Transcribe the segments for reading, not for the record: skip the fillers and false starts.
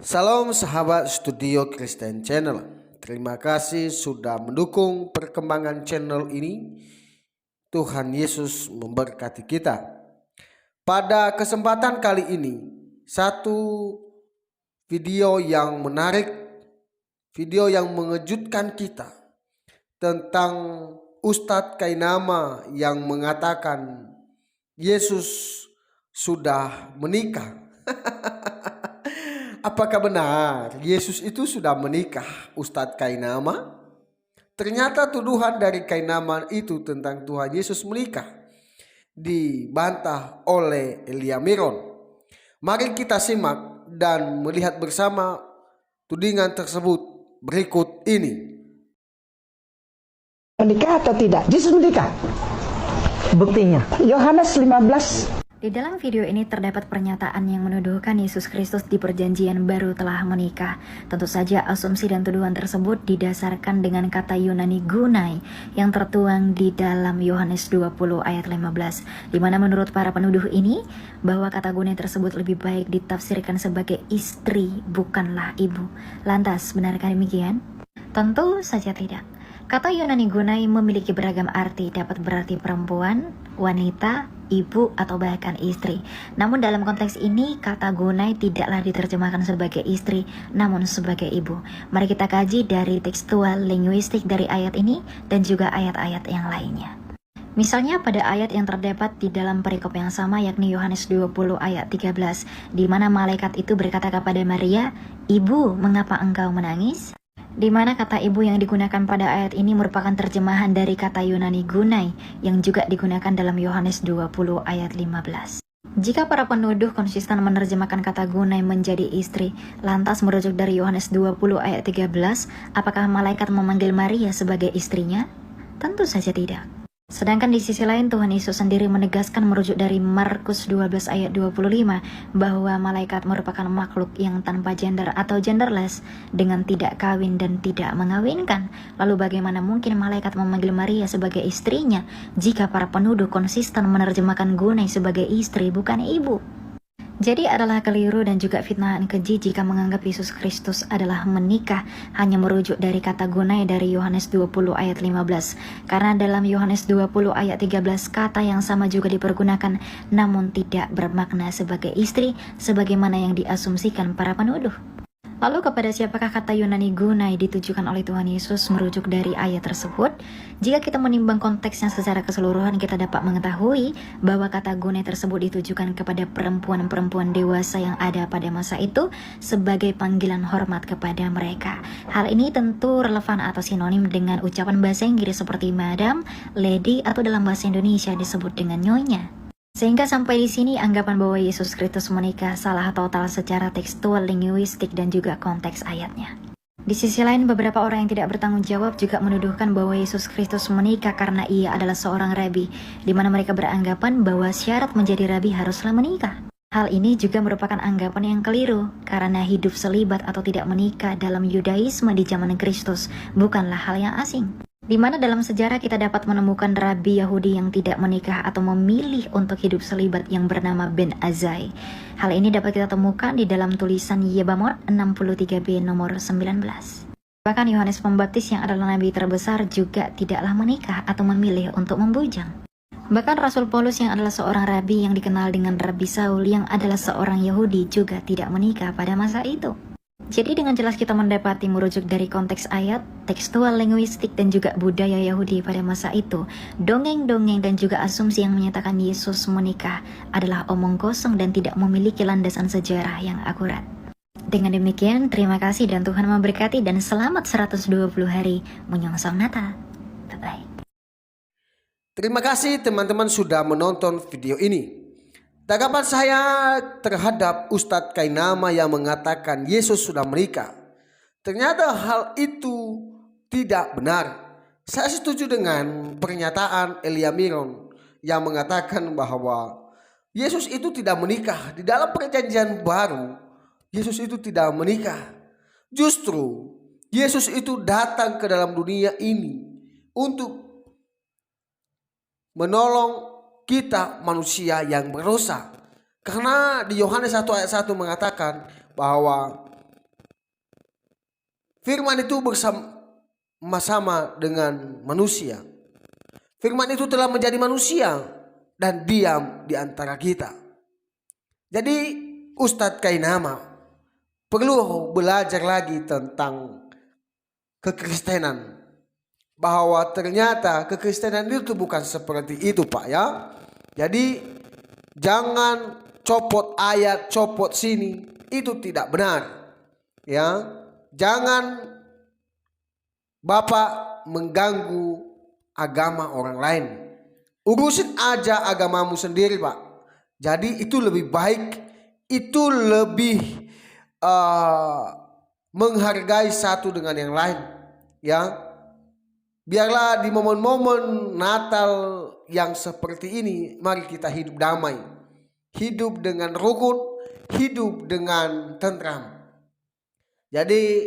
Salam sahabat Studio Kristen Channel. Terima kasih sudah mendukung perkembangan channel ini. Tuhan Yesus memberkati kita. Pada kesempatan kali ini, satu video yang menarik, video yang mengejutkan kita tentang Ustadz Kainama yang mengatakan Yesus sudah menikah. Apakah benar Yesus itu sudah menikah, Ustadz Kainama? Ternyata tuduhan dari Kainama itu tentang Tuhan Yesus menikah dibantah oleh Elia Miron. Mari kita simak dan melihat bersama tudingan tersebut berikut ini. Menikah atau tidak? Yesus menikah. Buktinya, Yohanes 15. Di dalam video ini terdapat pernyataan yang menuduhkan Yesus Kristus di perjanjian baru telah menikah. Tentu saja asumsi dan tuduhan tersebut didasarkan dengan kata Yunani gunai yang tertuang di dalam Yohanes 20 ayat 15, di mana menurut para penuduh ini bahwa kata gunai tersebut lebih baik ditafsirkan sebagai istri bukanlah ibu. Lantas, benarkah demikian? Tentu saja tidak. Kata Yunani gunai memiliki beragam arti, dapat berarti perempuan, wanita, ibu, atau bahkan istri. Namun dalam konteks ini, kata gunai tidaklah diterjemahkan sebagai istri, namun sebagai ibu. Mari kita kaji dari tekstual linguistik dari ayat ini dan juga ayat-ayat yang lainnya. Misalnya pada ayat yang terdapat di dalam perikop yang sama, yakni Yohanes 20 ayat 13, di mana malaikat itu berkata kepada Maria, "Ibu, mengapa engkau menangis?" Di mana kata ibu yang digunakan pada ayat ini merupakan terjemahan dari kata Yunani gunai yang juga digunakan dalam Yohanes 20 ayat 15. Jika para penuduh konsisten menerjemahkan kata gunai menjadi istri, lantas merujuk dari Yohanes 20 ayat 13, apakah malaikat memanggil Maria sebagai istrinya? Tentu saja tidak. Sedangkan di sisi lain Tuhan Yesus sendiri menegaskan merujuk dari Markus 12 ayat 25 bahwa malaikat merupakan makhluk yang tanpa gender atau genderless dengan tidak kawin dan tidak mengawinkan. Lalu bagaimana mungkin malaikat memanggil Maria sebagai istrinya jika para penuduh konsisten menerjemahkan gunai sebagai istri bukan ibu? Jadi adalah keliru dan juga fitnahan keji jika menganggap Yesus Kristus adalah menikah hanya merujuk dari kata gunai dari Yohanes 20 ayat 15. Karena dalam Yohanes 20 ayat 13 kata yang sama juga dipergunakan namun tidak bermakna sebagai istri sebagaimana yang diasumsikan para penuduh. Lalu kepada siapakah kata Yunani gunai ditujukan oleh Tuhan Yesus merujuk dari ayat tersebut? Jika kita menimbang konteksnya secara keseluruhan, kita dapat mengetahui bahwa kata gunai tersebut ditujukan kepada perempuan-perempuan dewasa yang ada pada masa itu sebagai panggilan hormat kepada mereka. Hal ini tentu relevan atau sinonim dengan ucapan bahasa Inggris seperti madam, lady, atau dalam bahasa Indonesia disebut dengan nyonya. Sehingga sampai di sini anggapan bahwa Yesus Kristus menikah salah total secara tekstual, linguistik, dan juga konteks ayatnya. Di sisi lain, beberapa orang yang tidak bertanggung jawab juga menuduhkan bahwa Yesus Kristus menikah karena ia adalah seorang rabi, di mana mereka beranggapan bahwa syarat menjadi rabi haruslah menikah. Hal ini juga merupakan anggapan yang keliru, karena hidup selibat atau tidak menikah dalam Yudaisme di zaman Kristus bukanlah hal yang asing. Di mana dalam sejarah kita dapat menemukan rabi Yahudi yang tidak menikah atau memilih untuk hidup selibat yang bernama Ben Azai. Hal ini dapat kita temukan di dalam tulisan Yebamot 63b nomor 19. Bahkan Yohanes Pembaptis yang adalah nabi terbesar juga tidaklah menikah atau memilih untuk membujang. Bahkan Rasul Paulus yang adalah seorang rabi yang dikenal dengan Rabi Saul yang adalah seorang Yahudi juga tidak menikah pada masa itu. Jadi dengan jelas kita mendapati merujuk dari konteks ayat, tekstual linguistik, dan juga budaya Yahudi pada masa itu, dongeng-dongeng dan juga asumsi yang menyatakan Yesus menikah adalah omong kosong dan tidak memiliki landasan sejarah yang akurat. Dengan demikian, terima kasih dan Tuhan memberkati dan selamat 120 hari menyongsong Natal. Bye-bye. Terima kasih teman-teman sudah menonton video ini. Tanggapan saya terhadap Ustadz Kainama yang mengatakan Yesus sudah menikah, ternyata hal itu tidak benar. Saya setuju dengan pernyataan Elia Miron yang mengatakan bahwa Yesus itu tidak menikah. Di dalam perjanjian baru, Yesus itu tidak menikah. Justru Yesus itu datang ke dalam dunia ini untuk menolong kita manusia yang berdosa. Karena di Yohanes 1 ayat 1 mengatakan bahwa Firman itu bersama-sama dengan manusia. Firman itu telah menjadi manusia dan diam di antara kita. Jadi Ustadz Kainama perlu belajar lagi tentang kekristenan. Bahwa ternyata kekristenan itu bukan seperti itu Pak ya. Jadi jangan copot ayat, copot sini, itu tidak benar. Ya, jangan Bapak mengganggu agama orang lain. Urusin aja agamamu sendiri Pak. Jadi itu lebih baik, itu lebih menghargai satu dengan yang lain. Ya. Biarlah di momen-momen Natal yang seperti ini, mari kita hidup damai, hidup dengan rukun, hidup dengan tentram. Jadi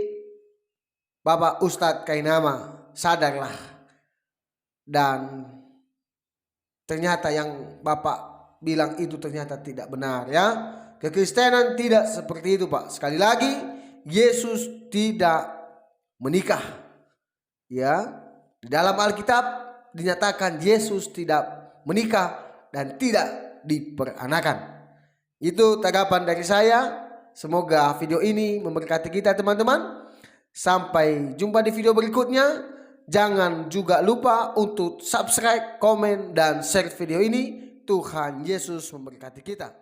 Bapak Ustadz Kainama, sadarlah. Dan ternyata yang Bapak bilang itu ternyata tidak benar ya. Kekristenan tidak seperti itu Pak. Sekali lagi, Yesus tidak menikah. Ya. Di dalam Alkitab dinyatakan Yesus tidak menikah dan tidak diperanakan. Itu tanggapan dari saya. Semoga video ini memberkati kita teman-teman. Sampai jumpa di video berikutnya. Jangan juga lupa untuk subscribe, komen, dan share video ini. Tuhan Yesus memberkati kita.